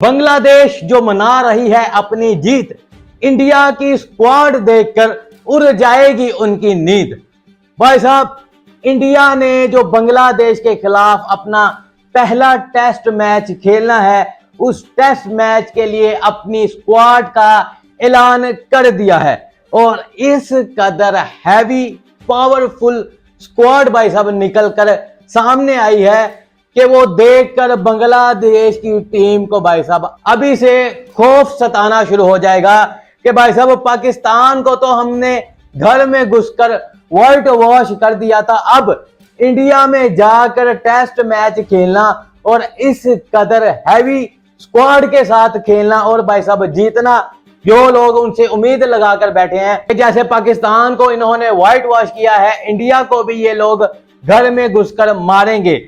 बांग्लादेश जो मना रही है अपनी जीत, इंडिया की स्क्वाड देखकर उड़ जाएगी उनकी नींद। भाई साहब, इंडिया ने जो बांग्लादेश के खिलाफ अपना पहला टेस्ट मैच खेलना है, उस टेस्ट मैच के लिए अपनी स्क्वाड का ऐलान कर दिया है और इस कदर हैवी पावरफुल स्क्वाड भाई साहब निकल कर सामने आई है कि वो देखकर बांग्लादेश की टीम को भाई साहब अभी से खौफ सताना शुरू हो जाएगा कि भाई साहब पाकिस्तान को तो हमने घर में घुसकर व्हाइट वॉश कर दिया था, अब इंडिया में जाकर टेस्ट मैच खेलना और इस कदर हैवी स्क्वाड के साथ खेलना और भाई साहब जीतना, जो लोग उनसे उम्मीद लगाकर बैठे हैं जैसे पाकिस्तान को इन्होंने व्हाइट वॉश किया है, इंडिया को भी ये लोग घर में घुसकर मारेंगे।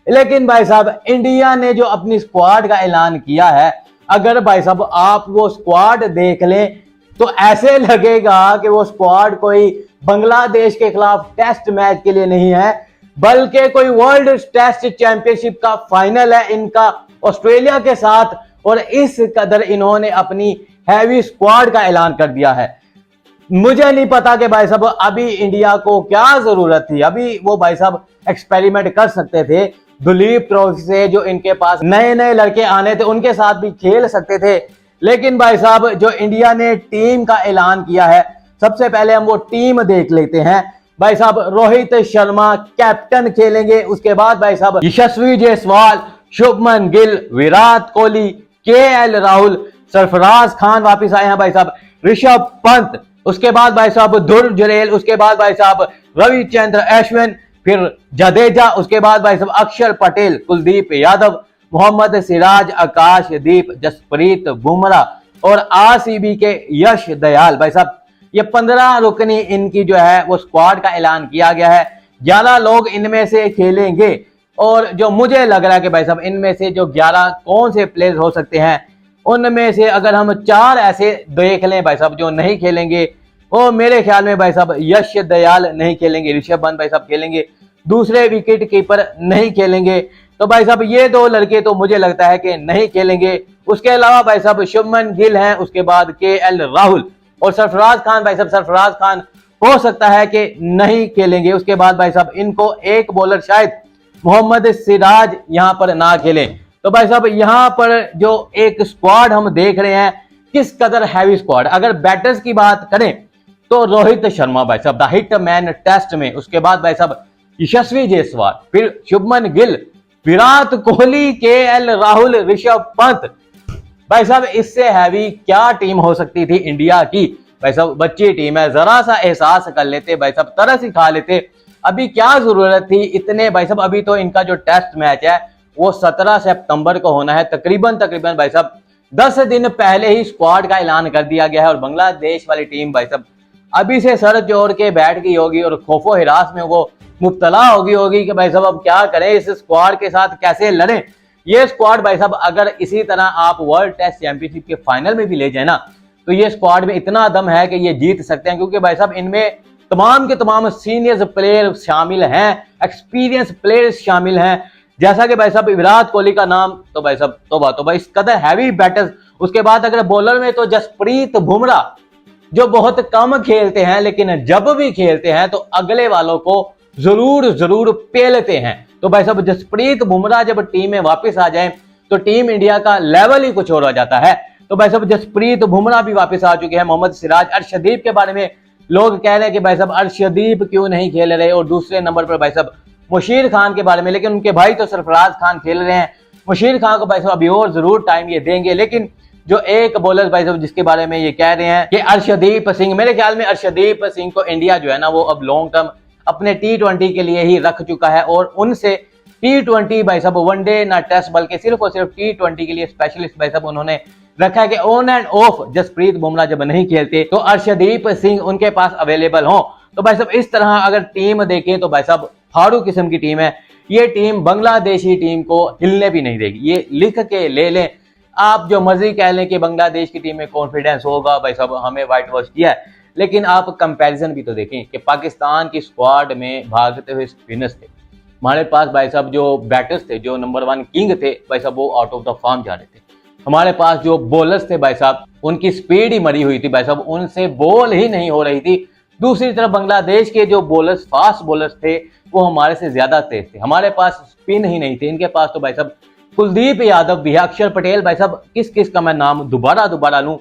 लेकिन भाई साहब इंडिया ने जो अपनी स्क्वाड का ऐलान किया है, अगर भाई साहब आप वो स्क्वाड देख लें तो ऐसे लगेगा कि वो स्क्वाड कोई बांग्लादेश के खिलाफ टेस्ट मैच के लिए नहीं है, बल्कि कोई वर्ल्ड टेस्ट चैंपियनशिप का फाइनल है इनका ऑस्ट्रेलिया के साथ। और इस कदर इन्होंने अपनी हैवी स्क्वाड का ऐलान कर दिया है। मुझे नहीं पता कि भाई साहब अभी इंडिया को क्या जरूरत थी, अभी वो भाई साहब एक्सपेरिमेंट कर सकते थे दुलीप ट्रॉफी से, जो इनके पास नए नए लड़के आने थे उनके साथ भी खेल सकते थे। लेकिन भाई साहब जो इंडिया ने टीम का ऐलान किया है, सबसे पहले हम वो टीम देख लेते हैं। भाई साहब रोहित शर्मा कैप्टन खेलेंगे, उसके बाद भाई साहब यशस्वी जायसवाल, शुभमन गिल, विराट कोहली, केएल राहुल, सरफराज खान वापिस आए हैं भाई साहब, ऋषभ पंत, उसके बाद भाई साहब ध्रुव जुरेल, उसके बाद भाई साहब रविचंद्र अश्विन, फिर जडेजा, उसके बाद भाई साहब अक्षर पटेल, कुलदीप यादव, मोहम्मद सिराज, आकाशदीप, जसप्रीत बुमराह और आरसीबी के यश दयाल। भाई साहब ये 15 रुकनी इनकी जो है वो स्क्वाड का ऐलान किया गया है। 11 लोग इनमें से खेलेंगे और जो मुझे लग रहा है कि भाई साहब इनमें से जो 11 कौन से प्लेयर हो सकते हैं, उनमें से अगर हम 4 ऐसे देख लें भाई साहब जो नहीं खेलेंगे, वो मेरे ख्याल में भाई साहब यश दयाल नहीं खेलेंगे, ऋषभ पंत भाई साहब खेलेंगे, दूसरे विकेट कीपर नहीं खेलेंगे। तो भाई साहब ये 2 लड़के तो मुझे लगता है कि नहीं खेलेंगे। उसके अलावा भाई साहब शुभमन गिल हैं, उसके बाद केएल राहुल और सरफराज खान। भाई साहब सरफराज खान हो सकता है कि नहीं खेलेंगे। उसके बाद भाई साहब इनको एक बॉलर शायद मोहम्मद सिराज यहां पर ना खेलें। तो भाई साहब यहां पर जो एक स्क्वाड हम देख रहे हैं, किस कदर हैवी स्क्वाड। अगर बैटर्स की बात करें तो रोहित शर्मा भाई साहब द हिट मैन टेस्ट में, उसके बाद भाई साहब यशस्वी जायसवाल, फिर शुभमन गिल, विराट कोहली, केएल राहुल, ऋषभ पंत। भाई साहब इससे हैवी क्या टीम हो सकती थी इंडिया की। भाई साहब बच्ची टीम है, जरा सा एहसास कर लेते भाई साहब, तरस ही खा लेते, अभी क्या जरूरत थी इतने। भाई साहब अभी तो इनका जो टेस्ट मैच है वो 17 सितंबर को होना है, तकरीबन भाई साहब 10 दिन पहले ही स्क्वाड का ऐलान कर दिया गया है। और बांग्लादेश वाली टीम भाई साहब अभी से सर जोड़ के बैठ गई होगी और खौफो हिरास में वो मुब्तला होगी कि भाई साहब अब क्या करें, इस स्क्वाड के साथ कैसे लड़ें। ये स्क्वाड भाई साहब अगर इसी तरह आप वर्ल्ड टेस्ट चैंपियनशिप के फाइनल में भी ले जाए ना, तो ये स्क्वाड में इतना दम है कि ये जीत सकते हैं, क्योंकि भाई साहब इनमें तमाम के तमाम सीनियर प्लेयर शामिल हैं, एक्सपीरियंस प्लेयर्स शामिल हैं, जैसा कि भाई साहब विराट कोहली का नाम तो भाई साहब तो इस कदर हैवी बैटर्स। उसके बाद अगर बॉलर में तो जसप्रीत बुमराह जो बहुत कम खेलते हैं, लेकिन जब भी खेलते हैं तो अगले वालों को जरूर पेलते हैं। तो भाई साहब जसप्रीत बुमराह जब टीम में वापस आ जाए तो टीम इंडिया का लेवल ही कुछ और हो जाता है। तो भाई साहब जसप्रीत बुमराह भी वापस आ चुके हैं। मोहम्मद सिराज, अर्शदीप के बारे में लोग कह रहे हैं कि भाई साहब अर्शदीप क्यों नहीं खेल रहे, और दूसरे नंबर पर भाई साहब मुशीर खान के बारे में, लेकिन उनके भाई तो सरफराज खान खेल रहे हैं। मुशीर खान को भाई साहब अभी और जरूर टाइम ये देंगे। लेकिन जो एक बॉलर भाई साहब जिसके बारे में ये कह रहे हैं कि अर्शदीप सिंह, मेरे ख्याल में अर्शदीप सिंह को इंडिया जो है ना वो अब लॉन्ग टर्म अपने T20 के लिए ही रख चुका है, और उनसे T20 भाई साहब वनडे ना टेस्ट बल्कि सिर्फ और सिर्फ T20 के लिए स्पेशलिस्ट भाई साहब उन्होंने रखा है कि on and off Jasprit Bumrah जब नहीं खेलते तो अर्शदीप सिंह उनके पास अवेलेबल हो। तो भाई साहब इस तरह अगर टीम देखें तो भाई साहब फाड़ू किस्म की टीम है। ये टीम बांग्लादेशी टीम को हिलने भी नहीं देगी, ये लिख के ले लें। आप जो मर्जी कह लें कि बांग्लादेश की टीम में कॉन्फिडेंस होगा, भाई साहब हमें व्हाइट वॉश किया है, लेकिन आप कंपैरिजन भी तो देखें कि पाकिस्तान की स्क्वाड में भागते हुए स्पिनर्स थे, हमारे पास भाई साहब जो बैटर्स थे, जो नंबर 1 किंग थे भाई साहब, वो आउट ऑफ द फॉर्म जा रहे थे। हमारे पास जो बॉलर्स थे भाई साहब, उनकी स्पीड ही मरी हुई थी भाई साहब, उनसे बॉल ही नहीं हो रही थी। दूसरी तरफ बांग्लादेश के जो बॉलर्स, फास्ट बॉलर्स थे, वो हमारे से ज्यादा तेज थे। हमारे पास स्पिन ही नहीं थे, इनके पास तो भाई साहब कुलदीप यादव भी है, अक्षर पटेल, भाई साहब किस किस का मैं नाम दोबारा लूं,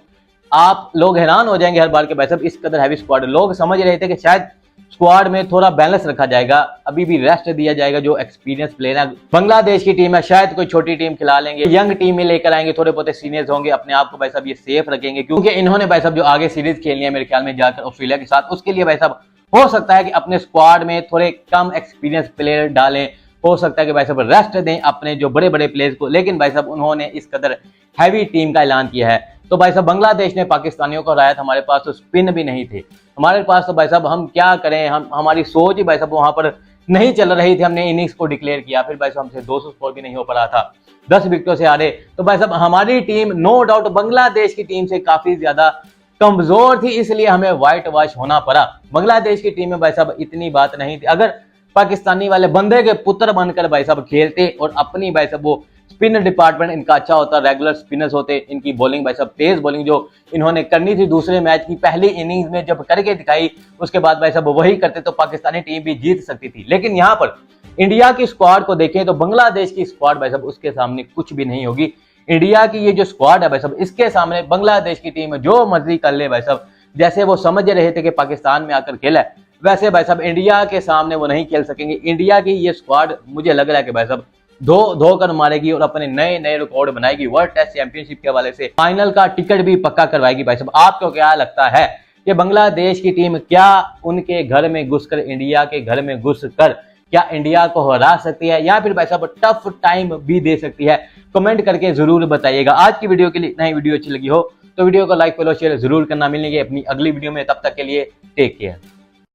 आप लोग हैरान हो जाएंगे हर बार के भाई साहब इस कदर हैवी स्क्वाड। लोग समझ रहे थे कि शायद स्क्वाड में थोड़ा बैलेंस रखा जाएगा, अभी भी रेस्ट दिया जाएगा जो एक्सपीरियंस प्लेयर है। बांग्लादेश की टीम है, शायद कोई छोटी टीम खिला लेंगे, यंग टीम में लेकर आएंगे, थोड़े बहुत सीनियर्स होंगे, अपने आप को भाई साहब ये सेफ रखेंगे, क्योंकि इन्होंने भाई साहब जो आगे सीरीज खेलनी है मेरे ख्याल में जाकर ऑस्ट्रेलिया के साथ, उसके लिए भाई साहब हो सकता है कि अपने स्क्वाड में थोड़े कम एक्सपीरियंस प्लेयर डालें, हो सकता है कि भाई साहब रेस्ट दें अपने जो बड़े बड़े प्लेयर्स को, लेकिन भाई साहब उन्होंने इस कदर हैवी टीम का ऐलान किया है। तो भाई साहब बांग्लादेश ने पाकिस्तानियों को हराया था, हमारे पास तो स्पिन भी नहीं थे हमारे पास, तो भाई साहब हम क्या करें, हमारी सोच ही भाई साहब वहां पर नहीं चल रही थी। हमने इनिंग्स को डिक्लेयर किया, फिर भाई साहब हमसे 200 स्कोर भी नहीं हो पा रहा था, 10 विकेटों से हारे। तो भाई साहब हमारी टीम नो डाउट बांग्लादेश की टीम से काफी ज्यादा कमजोर थी, इसलिए हमें व्हाइट वॉश होना पड़ा। बांग्लादेश की टीम में भाई साहब इतनी बात नहीं थी, अगर पाकिस्तानी वाले बंदे के पुत्र बनकर भाई साहब खेलते और अपनी भाई साहब वो स्पिन डिपार्टमेंट इनका अच्छा होता, रेगुलर स्पिनर्स होते, इनकी बॉलिंग भाई साहब तेज बॉलिंग जो इन्होंने करनी थी दूसरे मैच की पहली इनिंग्स में जब करके दिखाई, उसके बाद भाई साहब वही करते तो पाकिस्तानी टीम भी जीत सकती थी। लेकिन यहाँ पर इंडिया की स्क्वाड को देखें तो बांग्लादेश की स्क्वाड भाई साहब उसके सामने कुछ भी नहीं होगी। इंडिया की ये जो स्क्वाड है भाई साहब, इसके सामने बांग्लादेश की टीम जो मर्जी कर ले भाई साहब, जैसे वो समझ रहे थे कि पाकिस्तान में आकर खेला है, वैसे भाई साहब इंडिया के सामने वो नहीं खेल सकेंगे। इंडिया की ये स्क्वाड मुझे लग रहा है कि भाई साहब धो कर मारेगी और अपने नए नए रिकॉर्ड बनाएगी, वर्ल्ड टेस्ट चैंपियनशिप के हवाले से फाइनल का टिकट भी पक्का करवाएगी भाई साहब। आपको क्या लगता है कि बांग्लादेश की टीम क्या उनके घर में घुसकर, इंडिया के घर में घुसकर क्या इंडिया को हरा सकती है, या फिर भाई साहब टफ टाइम भी दे सकती है? कमेंट करके जरूर बताइएगा। आज की वीडियो के लिए इतना ही, वीडियो अच्छी लगी हो तो वीडियो को लाइक फॉलो शेयर जरूर करना। मिलेंगे अपनी अगली वीडियो में, तब तक के लिए टेक केयर।